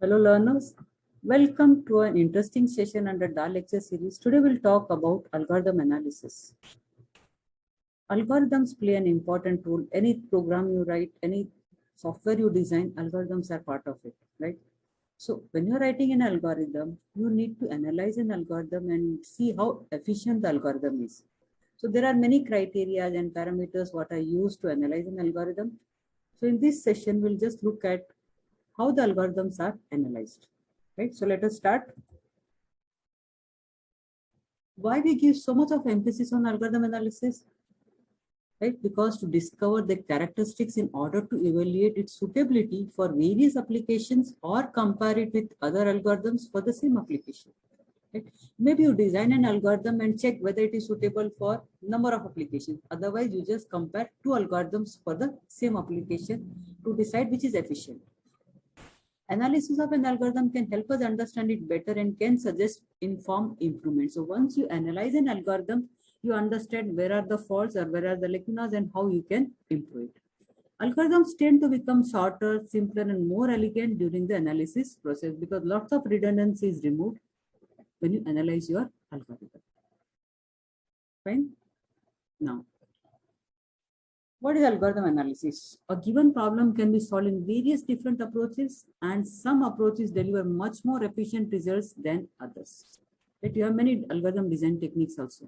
Hello learners, welcome to an interesting session under DAL lecture series. Today we'll talk about algorithm analysis. Algorithms play an important role. Any program you write, any software you design, algorithms are part of it, right? So when you're writing an algorithm, you need to analyze an algorithm and see how efficient the algorithm is. So there are many criteria and parameters what are used to analyze an algorithm. So in this session, we'll just look at how the algorithms are analyzed. Right, so let us start. Why we give so much of emphasis on algorithm analysis? Right, because to discover the characteristics in order to evaluate its suitability for various applications or compare it with other algorithms for the same application. Right? Maybe you design an algorithm and check whether it is suitable for number of applications. Otherwise, you just compare two algorithms for the same application to decide which is efficient. Analysis of an algorithm can help us understand it better and can suggest informed improvement. So once you analyze an algorithm, you understand where are the faults or where are the lacunas and how you can improve it. Algorithms tend to become shorter, simpler, and more elegant during the analysis process because lots of redundancy is removed when you analyze your algorithm. Fine. Now, what is algorithm analysis? A given problem can be solved in various different approaches, and some approaches deliver much more efficient results than others. But you have many algorithm design techniques also.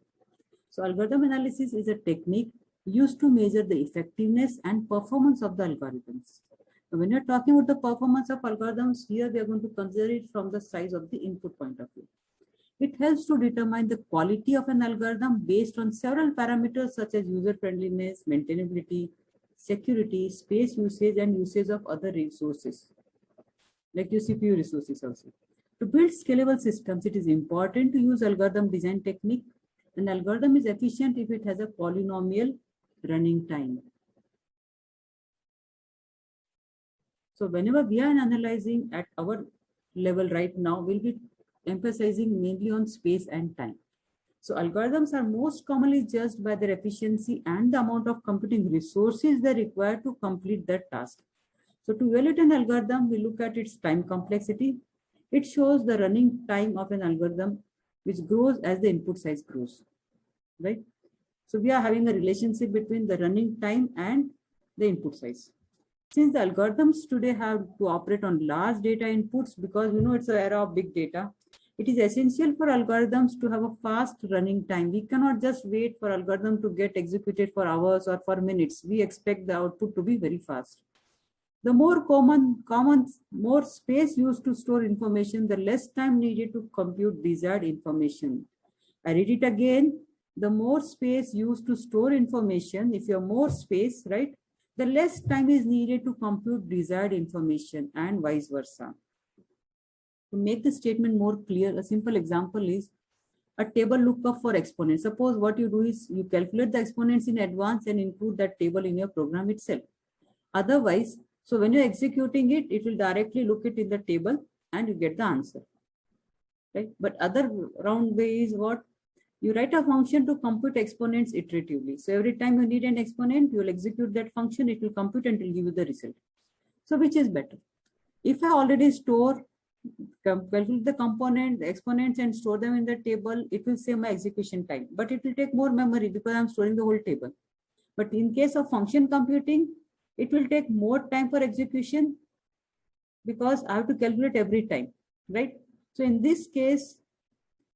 So algorithm analysis is a technique used to measure the effectiveness and performance of the algorithms. Now, when you're talking about the performance of algorithms, here we are going to consider it from the size of the input point of view. It helps to determine the quality of an algorithm based on several parameters such as user friendliness, maintainability, security, space usage, and usage of other resources, like your CPU resources also. To build scalable systems, it is important to use algorithm design technique. An algorithm is efficient if it has a polynomial running time. So whenever we are analyzing at our level right now, we'll be emphasizing mainly on space and time. So algorithms are most commonly judged by their efficiency and the amount of computing resources they require to complete that task. So to evaluate an algorithm, we look at its time complexity. It shows the running time of an algorithm, which grows as the input size grows, right? So we are having a relationship between the running time and the input size. Since the algorithms today have to operate on large data inputs because it's an era of big data, it is essential for algorithms to have a fast running time. We cannot just wait for algorithm to get executed for hours or for minutes. We expect the output to be very fast. The more more space used to store information, the less time needed to compute desired information. I read it again. The more space used to store information, if you have more space, right, the less time is needed to compute desired information and vice versa. To make the statement more clear, a simple example is a table lookup for exponents. Suppose what you do is you calculate the exponents in advance and include that table in your program itself. Otherwise, so when you're executing it, it will directly look it in the table and you get the answer. Right? But other round way is what? You write a function to compute exponents iteratively. So every time you need an exponent, you will execute that function, it will compute and it will give you the result. So which is better? If I already calculate the exponents and store them in the table, it will save my execution time, but it will take more memory because I'm storing the whole table. But in case of function computing, it will take more time for execution because I have to calculate every time, right? So in this case,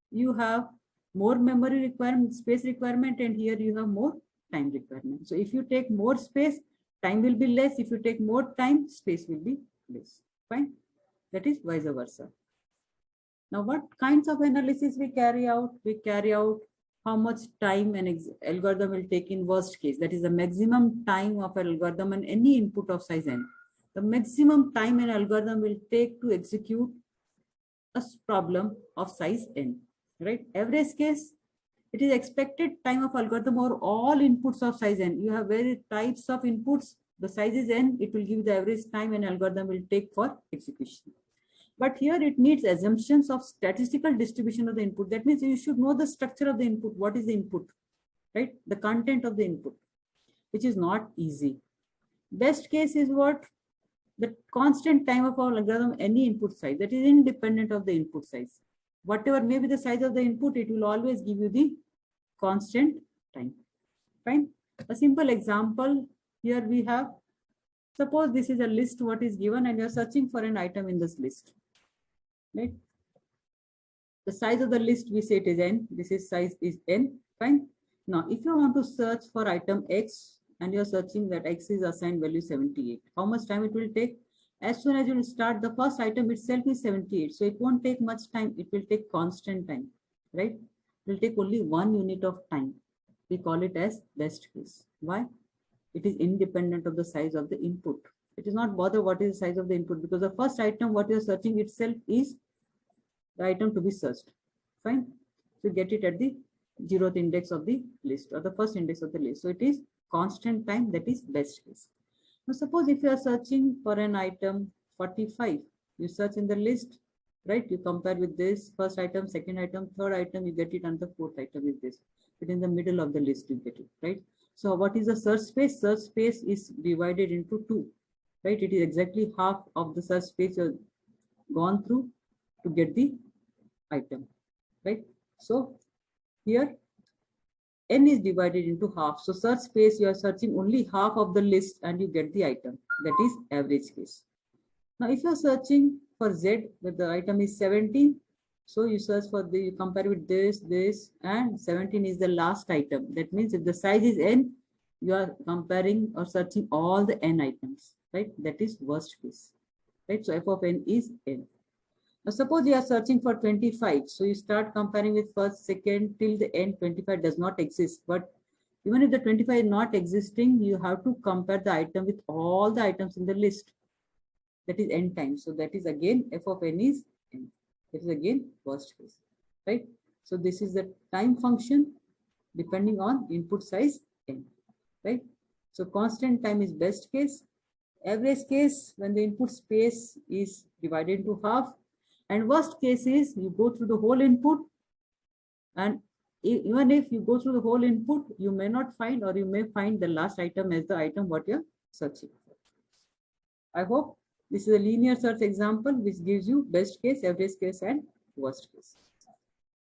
you have more memory requirement, space requirement, and here you have more time requirement. So if you take more space, time will be less. If you take more time, space will be less. Fine. That is vice versa. Now, what kinds of analysis we carry out? We carry out how much time an algorithm will take in worst case. That is the maximum time of an algorithm and any input of size n. The maximum time an algorithm will take to execute a problem of size n, right? Average case, it is expected time of algorithm or all inputs of size n. You have various types of inputs. The size is n, it will give the average time an algorithm will take for execution. But here it needs assumptions of statistical distribution of the input. That means you should know the structure of the input. What is the input, right? The content of the input, which is not easy. Best case is what? the constant time of our algorithm, any input size, that is independent of the input size. Whatever may be the size of the input, it will always give you the constant time. Fine. A simple example here we have, suppose this is a list what is given and you're searching for an item in this list, right? The size of the list we say it is n, this is size is n, fine. Now, if you want to search for item X and you're searching that X is assigned value 78, how much time it will take? As soon as you will start, the first item itself is 78. So it won't take much time. It will take constant time, right? It will take only 1 unit of time. We call it as best case. Why? It is independent of the size of the input. It is not bother what is the size of the input, because the first item what you're searching itself is the item to be searched. Fine. So get it at the 0th index of the list or the first index of the list. So it is constant time, that is best case. Now suppose if you are searching for an item 45, you search in the list, right? You compare with this first item, second item, third item, you get it, and the fourth item is this. But in the middle of the list, you get it, right? So what is the search space? Search space is divided into 2, right? It is exactly half of the search space you have gone through to get the item, right? So here n is divided into half. So search space, you are searching only half of the list and you get the item. That is average case. Now, if you are searching for Z, where the item is 17, so you search for the, you compare with this, and 17 is the last item. That means if the size is n, you are comparing or searching all the n items, right? That is worst case, right? So f of n is n. Now, suppose you are searching for 25. So you start comparing with first, second, till the end. 25 does not exist. But even if the 25 is not existing, you have to compare the item with all the items in the list. That is n times. So that is again f of n is n. That is again worst case, right? So this is the time function depending on input size n, right? So constant time is best case. Average case, when the input space is divided into half. And worst case is you go through the whole input, and even if you go through the whole input, you may not find, or you may find the last item as the item what you're searching for. I hope this is a linear search example which gives you best case, average case, and worst case.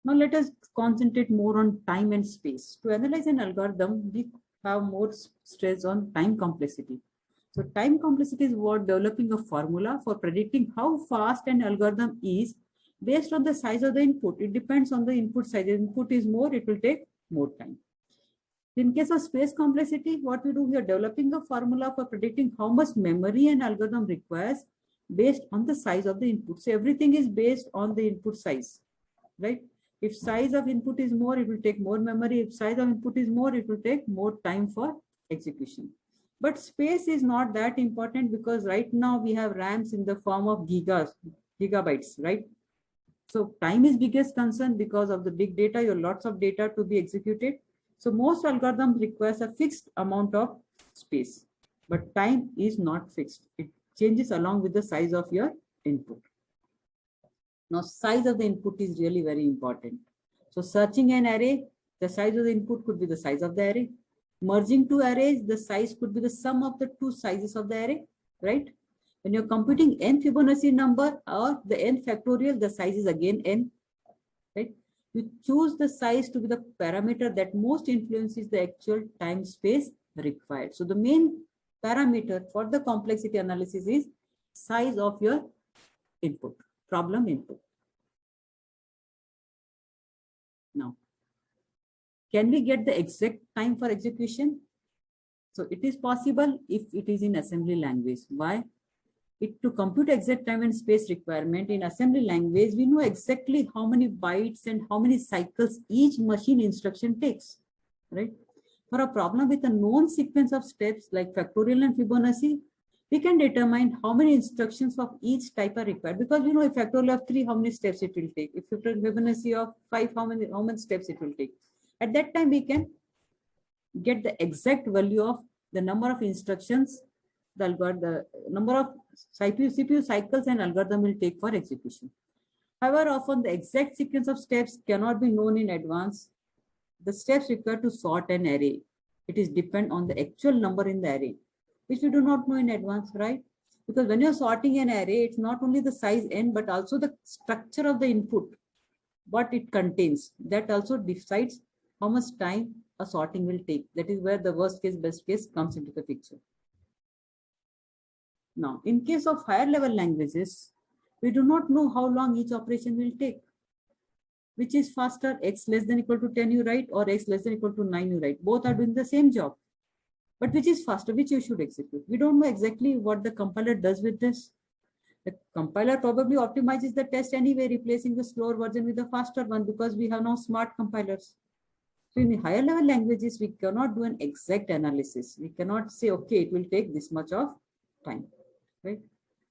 Now let us concentrate more on time and space. To analyze an algorithm, we have more stress on time complexity. So time complexity is what developing a formula for predicting how fast an algorithm is based on the size of the input. It depends on the input size. If input is more, it will take more time. In case of space complexity, what we do, we are developing a formula for predicting how much memory an algorithm requires based on the size of the input. So everything is based on the input size, right? If size of input is more, it will take more memory. If size of input is more, it will take more time for execution. But space is not that important, because right now we have RAMs in the form of gigabytes, right? So time is biggest concern because of the big data. You have lots of data to be executed. So most algorithms requires a fixed amount of space, but time is not fixed. It changes along with the size of your input. Now, size of the input is really very important. So searching an array, the size of the input could be the size of the array. Merging two arrays, the size could be the sum of the two sizes of the array, right? When you're computing n Fibonacci number or the n factorial, the size is again n, right? You choose the size to be the parameter that most influences the actual time space required. So the main parameter for the complexity analysis is size of your input, problem input. Now, can we get the exact time for execution? So it is possible if it is in assembly language. Why? To compute exact time and space requirement in assembly language, we know exactly how many bytes and how many cycles each machine instruction takes, right? For a problem with a known sequence of steps like factorial and Fibonacci, we can determine how many instructions of each type are required, because we know if factorial of 3, how many steps it will take. If Fibonacci of 5, how many steps it will take. At that time, we can get the exact value of the number of instructions, the number of CPU cycles an algorithm will take for execution. However, often the exact sequence of steps cannot be known in advance. The steps required to sort an array, it is depend on the actual number in the array, which we do not know in advance, right? Because when you're sorting an array, it's not only the size n, but also the structure of the input, what it contains. That also decides how much time a sorting will take. That is where the worst case, best case comes into the picture. Now, in case of higher level languages, we do not know how long each operation will take. Which is faster, x less than equal to 10 you write, or x less than equal to 9 you write. Both are doing the same job. But which is faster, which you should execute? We don't know exactly what the compiler does with this. The compiler probably optimizes the test anyway, replacing the slower version with the faster one, because we have now smart compilers. So in the higher level languages, we cannot do an exact analysis. We cannot say, okay, it will take this much of time, right?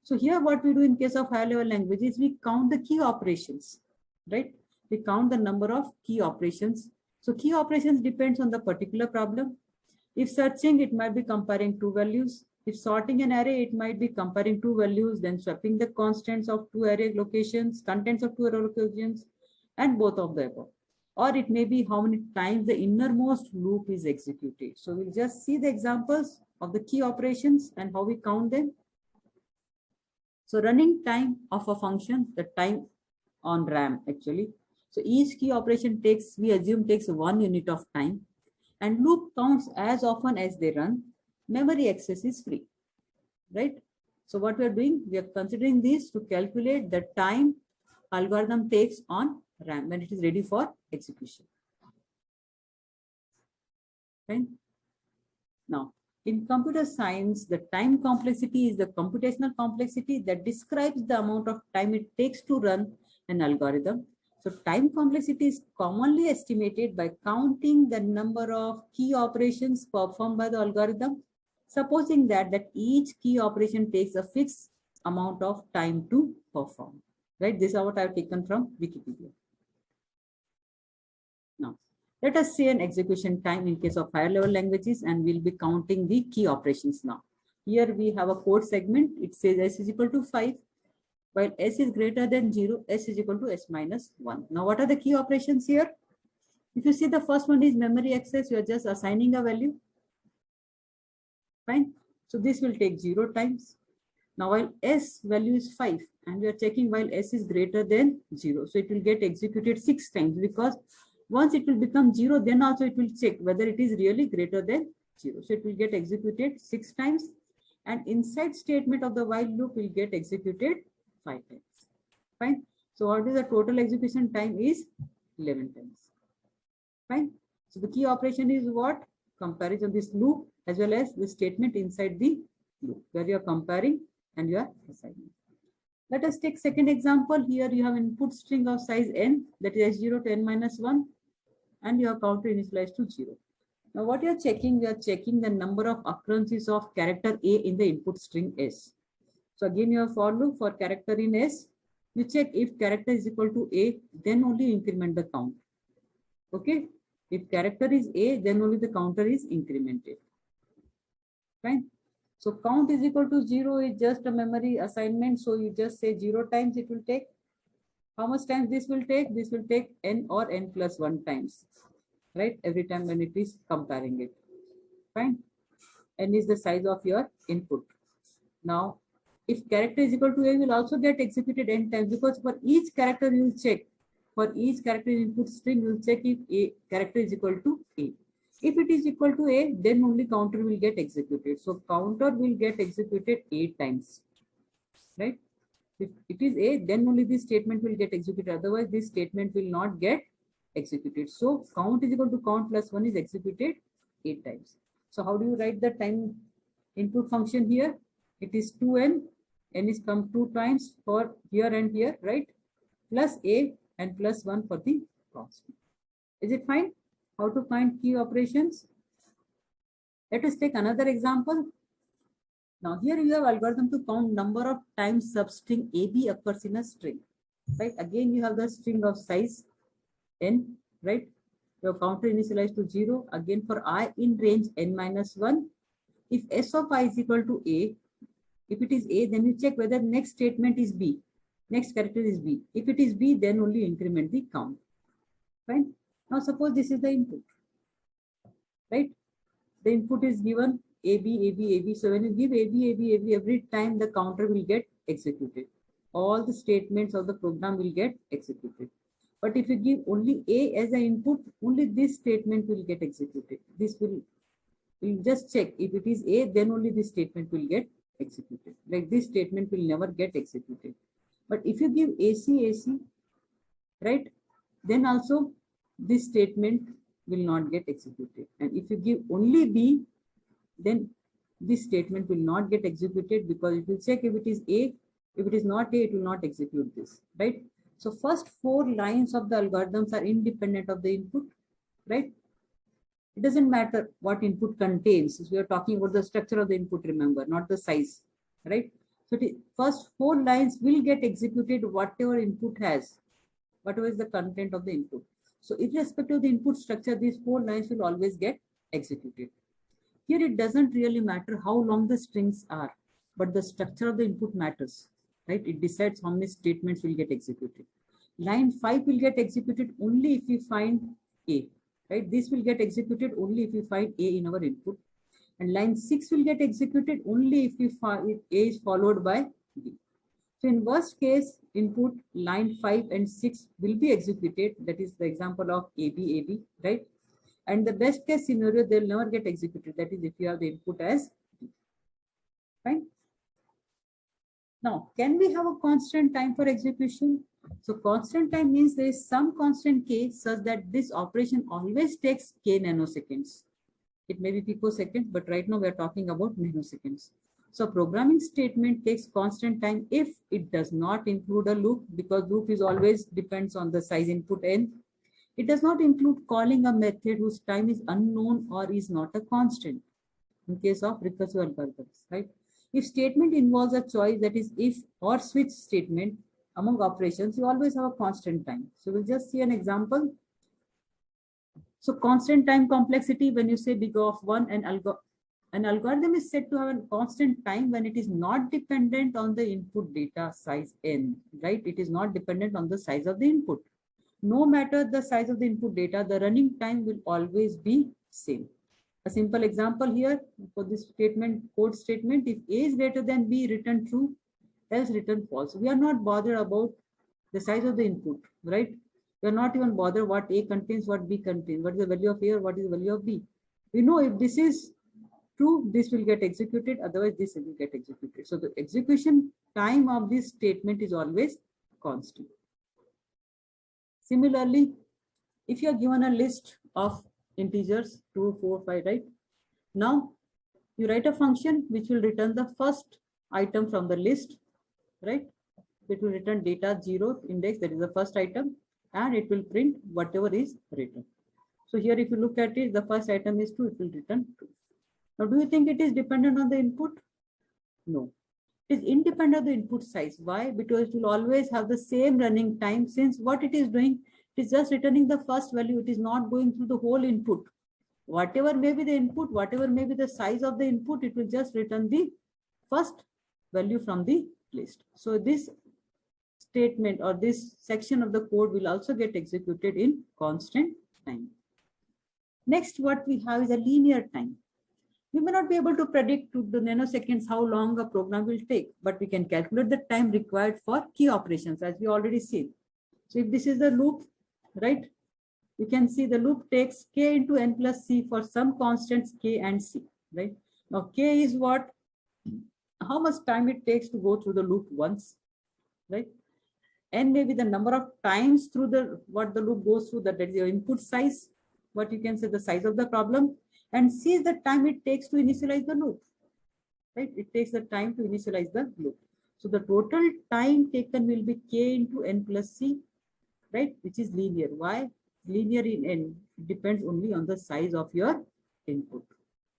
So here what we do in case of higher level languages, we count the key operations, right? We count the number of key operations. So key operations depends on the particular problem. If searching, it might be comparing two values. If sorting an array, it might be comparing two values, then swapping the constants of two array locations, contents of two array locations, and both of the above. Or it may be how many times the innermost loop is executed. So we'll just see the examples of the key operations and how we count them. So running time of a function, the time on RAM actually. So each key operation takes, we assume, takes 1 unit of time, and loop counts as often as they run. Memory access is free, right? So what we are doing, we are considering this to calculate the time algorithm takes on RAM when it is ready for execution. Right? Now, in computer science, the time complexity is the computational complexity that describes the amount of time it takes to run an algorithm. So time complexity is commonly estimated by counting the number of key operations performed by the algorithm, supposing that each key operation takes a fixed amount of time to perform. Right? This is what I have taken from Wikipedia. Now, let us say an execution time in case of higher level languages, and we'll be counting the key operations now. Here we have a code segment. It says s is equal to 5. While s is greater than 0, s is equal to s minus 1. Now, what are the key operations here? If you see, the first one is memory access. You are just assigning a value. Fine. So this will take 0 times. Now, while s value is 5, and we are checking while s is greater than 0. So it will get executed 6 times, because once it will become 0, then also it will check whether it is really greater than 0. So it will get executed 6 times. And inside statement of the while loop will get executed 5 times. Fine. So what is the total execution time is 11 times. Fine. So the key operation is what? Comparison of this loop as well as the statement inside the loop, where you are comparing and you are assigning. Let us take second example. Here you have input string of size n, that is s0 to n minus 1, and you have counter initialized to 0. Now what you are checking? We are checking the number of occurrences of character A in the input string s. So again, you have for loop for character in s. You check if character is equal to A, then only increment the count. Okay. If character is A, then only the counter is incremented. Fine. So count is equal to 0 is just a memory assignment. So you just say 0 times it will take. How much times this will take? This will take n or n plus 1 times, right? Every time when it is comparing it. Fine. N is the size of your input. Now, if character is equal to A, will also get executed n times, because for each character you will check. For each character input string, you will check if A character is equal to A. If it is equal to A, then only counter will get executed. So counter will get executed 8 times, right? If it is A, then only this statement will get executed. Otherwise, this statement will not get executed. So count is equal to count plus 1 is executed 8 times. So how do you write the time input function here? It is 2n, n is come 2 times for here and here, right? Plus A and plus 1 for the constant. Is it fine? How to find key operations? Let us take another example. Now here you have algorithm to count number of times substring AB occurs in a string, right? Again, you have the string of size n, right? Your counter initialized to 0. Again, for I in range n minus 1, if s of I is equal to A, if it is A, then you check whether next statement is B. Next character is B. If it is B, then only increment the count. Fine. Now suppose this is the input, right? The input is given AB. So when you give AB, every time the counter will get executed. All the statements of the program will get executed. But if you give only A as an input, only this statement will get executed. This will, we'll just check. If it is A, then only this statement will get executed. Like this statement will never get executed. But if you give AC, right, then also this statement will not get executed. And if you give only B, then this statement will not get executed because it will check if it is A. If it is not A, it will not execute this, right? So first 4 lines of the algorithms are independent of the input, right? It doesn't matter what input contains. We are talking about the structure of the input, remember, not the size, right? So the first 4 lines will get executed whatever input has, whatever is the content of the input. So irrespective of the input structure, these 4 lines will always get executed. Here it doesn't really matter how long the strings are, but the structure of the input matters, right? It decides how many statements will get executed. Line 5 will get executed only if we find A, right? This will get executed only if we find A in our input. And line 6 will get executed only if we find A is followed by B. So in worst case, input line 5 and 6 will be executed. That is the example of AB, right? And the best case scenario, they'll never get executed. That is if you have the input as D. Fine. Now, can we have a constant time for execution? So constant time means there is some constant K such that this operation always takes K nanoseconds. It may be picoseconds, but right now we are talking about nanoseconds. So programming statement takes constant time if it does not include a loop, because loop is always depends on the size input n. It does not include calling a method whose time is unknown or is not a constant in case of recursive algorithms, right? If statement involves a choice, that is if or switch statement among operations, you always have a constant time. So we'll just see an example. So constant time complexity, when you say big of 1, an algorithm is said to have a constant time when it is not dependent on the input data size n, right? It is not dependent on the size of the input. No matter the size of the input data, the running time will always be same. A simple example here for this statement, code statement, if A is greater than B, return true, else return false. We are not bothered about the size of the input, right? We are not even bothered what A contains, what B contains, what is the value of A or what is the value of B. We know if this is true, this will get executed, otherwise this will get executed. So the execution time of this statement is always constant. Similarly, if you are given a list of integers 2, 4, 5, right? Now you write a function which will return the first item from the list, right? It will return data 0 index, that is the first item, and it will print whatever is written. So here if you look at it, the first item is 2, it will return 2. Now do you think it is dependent on the input? No. It is independent of the input size. Why? Because it will always have the same running time, since what it is doing, it is just returning the first value. It is not going through the whole input. Whatever may be the input, whatever may be the size of the input, it will just return the first value from the list. So this statement or this section of the code will also get executed in constant time. Next, what we have is a linear time. We may not be able to predict to the nanoseconds how long a program will take, but we can calculate the time required for key operations, as we already seen. So if this is the loop, right, you can see the loop takes k into n plus c for some constants k and c, right? Now k is what? How much time it takes to go through the loop once, right? N may be the number of times through what the loop goes through, that is your input size, what you can say the size of the problem, and c is the time it takes to initialize the loop, right? It takes the time to initialize the loop. So the total time taken will be k into n plus c, right? Which is linear. Why? Linear in n depends only on the size of your input,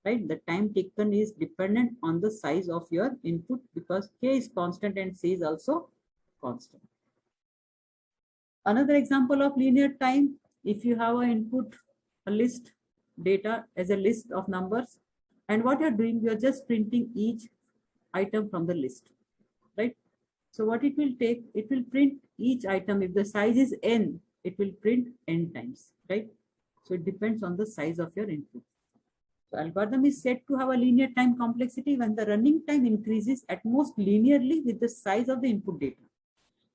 right? The time taken is dependent on the size of your input because k is constant and c is also constant. Another example of linear time, if you have an input, a list data as a list of numbers, and what you're doing, you're just printing each item from the list, right? So what it will take, it will print each item. If the size is n, it will print n times, right? So it depends on the size of your input. So algorithm is said to have a linear time complexity when the running time increases at most linearly with the size of the input data.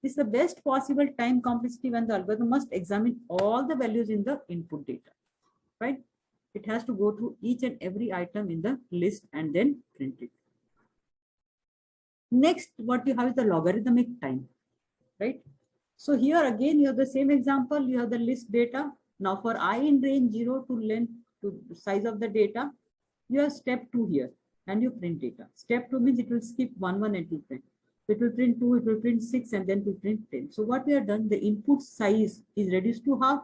This is the best possible time complexity when the algorithm must examine all the values in the input data, right? It has to go through each and every item in the list and then print it. Next, what you have is the logarithmic time, right? So here again, you have the same example. You have the list data. Now for I in range 0 to length to size of the data, you have step 2 here and you print data. Step 2 means it will skip 1, 1 and 2 print. It will print 2, it will print 6 and then to print 10. So what we have done, the input size is reduced to half.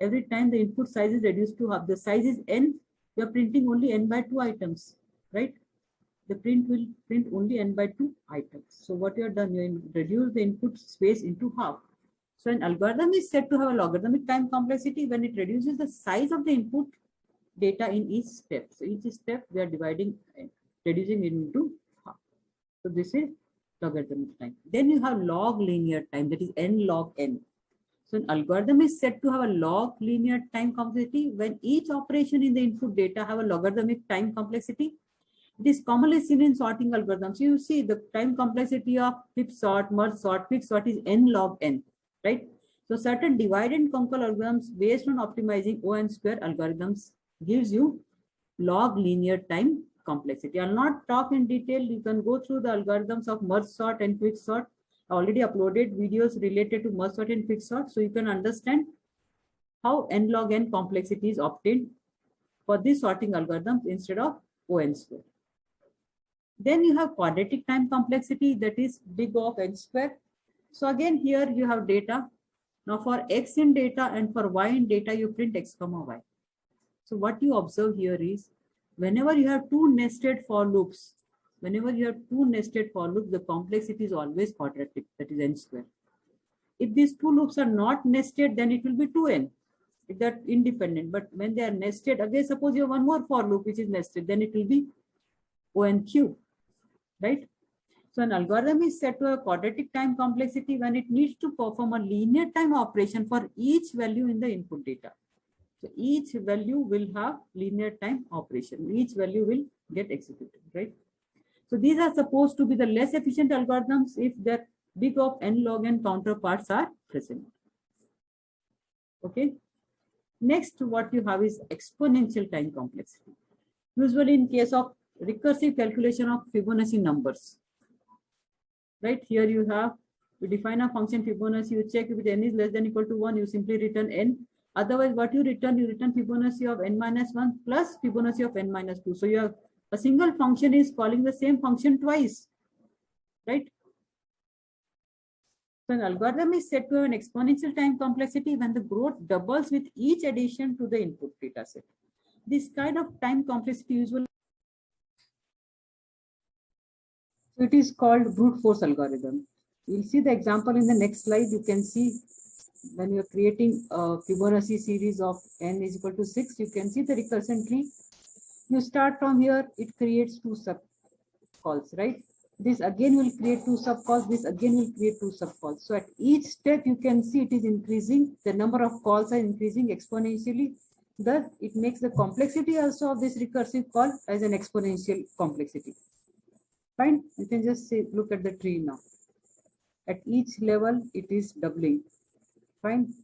Every time the input size is reduced to half, the size is n, you are printing only n by 2 items, right? The print will print only n by 2 items. So what you have done, you reduce the input space into half. So an algorithm is said to have a logarithmic time complexity when it reduces the size of the input data in each step. So each step we are dividing, reducing it into half. So this is logarithmic time. Then you have log linear time, that is n log n. So an algorithm is said to have a log linear time complexity when each operation in the input data have a logarithmic time complexity. It is commonly seen in sorting algorithms. You see the time complexity of flip sort, merge sort, quick sort is n log n, right? So certain divide and conquer algorithms based on optimizing O(n) square algorithms gives you log linear time complexity. I'll not talk in detail. You can go through the algorithms of merge sort and quick sort. I already uploaded videos related to merge sort and quick sort, so you can understand how n log n complexity is obtained for these sorting algorithms instead of O(n) square. Then you have quadratic time complexity, that is big O of n square. So again, here you have data. Now for x in data and for y in data, you print x comma y. So what you observe here is whenever you have two nested for loops, the complexity is always quadratic, that is n square. If these two loops are not nested, then it will be 2n. If they're independent, but when they are nested, again, suppose you have one more for loop which is nested, then it will be O(n) cube, right? So an algorithm is set to a quadratic time complexity when it needs to perform a linear time operation for each value in the input data. So each value will have linear time operation. Each value will get executed, right? So these are supposed to be the less efficient algorithms if their big of n log n counterparts are present. Okay. Next, what you have is exponential time complexity. Usually in case of recursive calculation of Fibonacci numbers. Right, here you have, you define a function Fibonacci, you check if n is less than or equal to 1, you simply return n. Otherwise, what you return Fibonacci of n minus 1 plus Fibonacci of n minus 2. So you have a single function is calling the same function twice, right? So an algorithm is said to have an exponential time complexity when the growth doubles with each addition to the input data set. This kind of time complexity usually, so it is called brute force algorithm. You'll see the example in the next slide. You can see when you're creating a Fibonacci series of n is equal to 6, you can see the recursion tree. You start from here, it creates two subcalls, right? This again will create two subcalls, this again will create two subcalls. So at each step, you can see it is increasing, the number of calls are increasing exponentially. Thus, it makes the complexity also of this recursive call as an exponential complexity. Fine, you can just say, look at the tree now. At each level, it is doubling. Fine,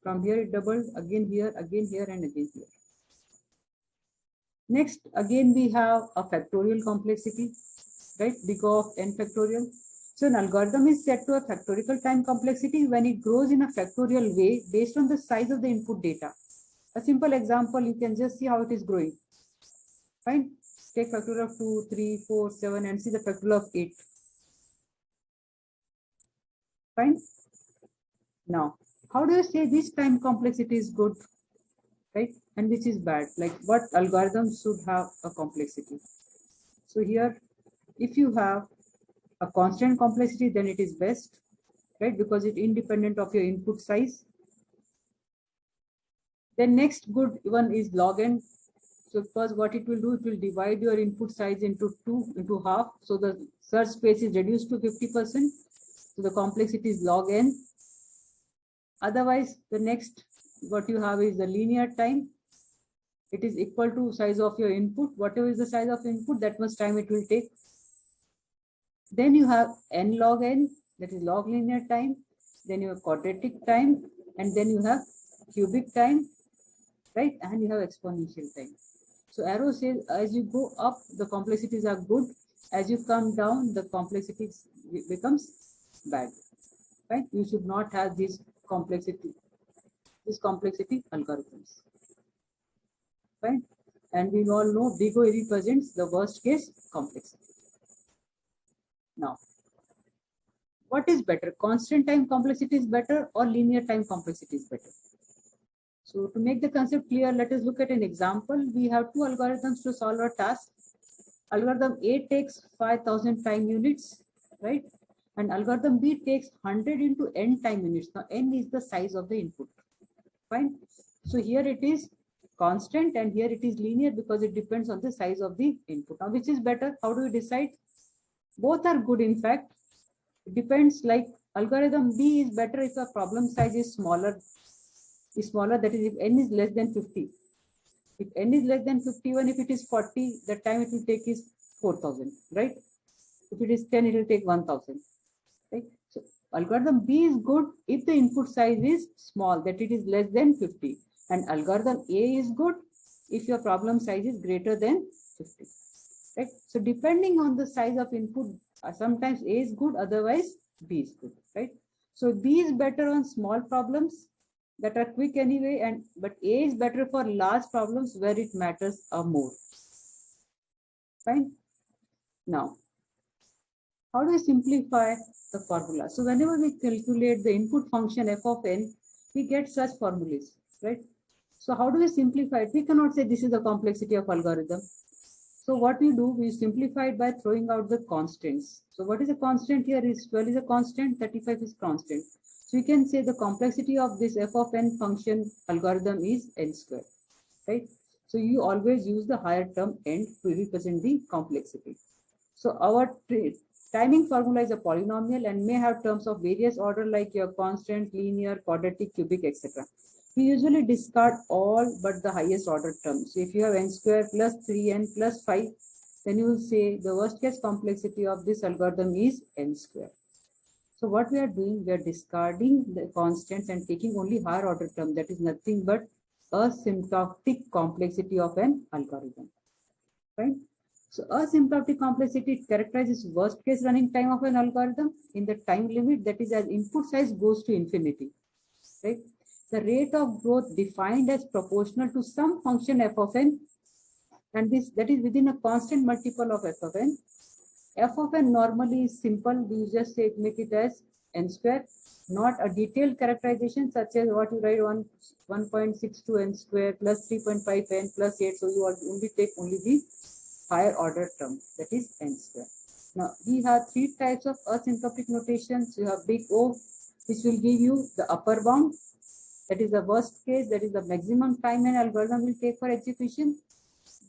from here it doubled, again here, and again here. Next, again we have a factorial complexity, right? Big O of n factorial. So an algorithm is set to a factorial time complexity when it grows in a factorial way based on the size of the input data. A simple example, you can just see how it is growing. Fine, take factorial of 2, 3, 4, 7 and see the factorial of 8. Fine. Now, how do you say this time complexity is good, right? And which is bad? Like what algorithms should have a complexity? So here, if you have a constant complexity, then it is best, right? Because it's independent of your input size. Then next good one is log n. So first what it will do, it will divide your input size into half. So the search space is reduced to 50%. So the complexity is log n. Otherwise, the next what you have is the linear time. It is equal to size of your input. Whatever is the size of input, that much time it will take. Then you have n log n, that is log linear time. Then you have quadratic time, and then you have cubic time, right? And you have exponential time. So arrow says as you go up, the complexities are good. As you come down, the complexity becomes bad, right? You should not have these complexity algorithms, right? And we all know big O represents the worst case complexity. Now, what is better? Constant time complexity is better or linear time complexity is better? So to make the concept clear, let us look at an example. We have two algorithms to solve a task. Algorithm A takes 5,000 time units, right? And algorithm B takes 100 into n time units. Now n is the size of the input, fine? So here it is constant and here it is linear because it depends on the size of the input. Now which is better? How do we decide? Both are good in fact. It depends, like algorithm B is better if the problem size is smaller, that is if n is less than 50. If n is less than 50, even if it is 40, the time it will take is 4,000, right? If it is 10, it will take 1,000, right? So algorithm B is good if the input size is small, that it is less than 50. And algorithm A is good if your problem size is greater than 50, right? So depending on the size of input, sometimes A is good, otherwise B is good, right? So B is better on small problems that are quick anyway, but A is better for large problems where it matters more. Fine. Now, how do we simplify the formula? So whenever we calculate the input function f of n, we get such formulas, right? So how do we simplify it? We cannot say this is the complexity of algorithm. So what we do, we simplify it by throwing out the constants. So what is a constant here? Is 12 is a constant, 35 is constant. So we can say the complexity of this f of n function algorithm is n square, right? So you always use the higher term n to represent the complexity. So our timing formula is a polynomial and may have terms of various order like your constant, linear, quadratic, cubic, etc. We usually discard all but the highest order terms. So if you have n square plus 3n plus 5, then you will say the worst case complexity of this algorithm is n square. So what we are doing, we are discarding the constants and taking only higher order term, that is nothing but asymptotic complexity of an algorithm, right? So asymptotic complexity characterizes worst case running time of an algorithm in the time limit, that is as input size goes to infinity, right? The rate of growth defined as proportional to some function f of n, and that is within a constant multiple of f of n. F of n normally is simple. We just say make it as n square, not a detailed characterization such as what you write 1.62 n square plus 3.5 n plus 8. So you only take only the higher order term, that is n square. Now we have three types of asymptotic notations. You have big O, which will give you the upper bound. That is the worst case, that is the maximum time an algorithm will take for execution.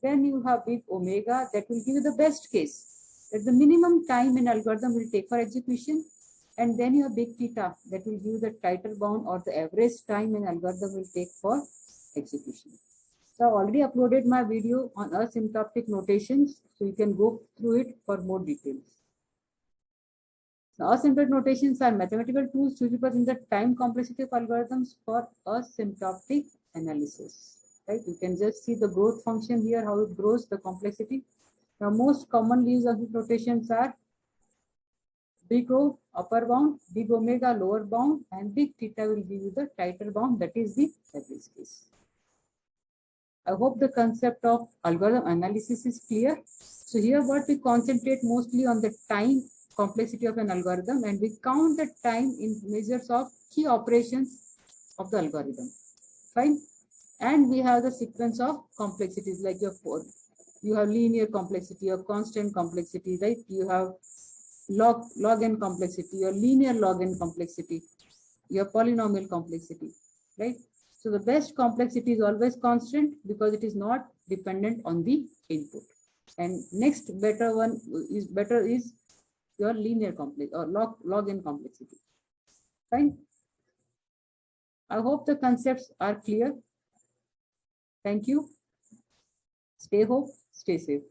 Then you have big omega, that will give you the best case, that the minimum time an algorithm will take for execution. And then you have big theta, that will give you the tighter bound or the average time an algorithm will take for execution. So I already uploaded my video on asymptotic notations, so you can go through it for more details. Now, asymptotic notations are mathematical tools to represent the time complexity of algorithms for asymptotic analysis. Right? You can just see the growth function here, how it grows, the complexity. Now, most commonly used asymptotic notations are big O, upper bound, big omega, lower bound, and big theta will give you the tighter bound, that is the average case. I hope the concept of algorithm analysis is clear. So here what we concentrate mostly on the time complexity of an algorithm, and we count the time in measures of key operations of the algorithm. Fine. And we have the sequence of complexities like you have linear complexity or constant complexity, right? You have log n complexity or linear log n complexity, your polynomial complexity, right? So the best complexity is always constant because it is not dependent on the input. And next better one is your linear complex or log n complexity. Fine. I hope the concepts are clear. Thank you. Stay hope, stay safe.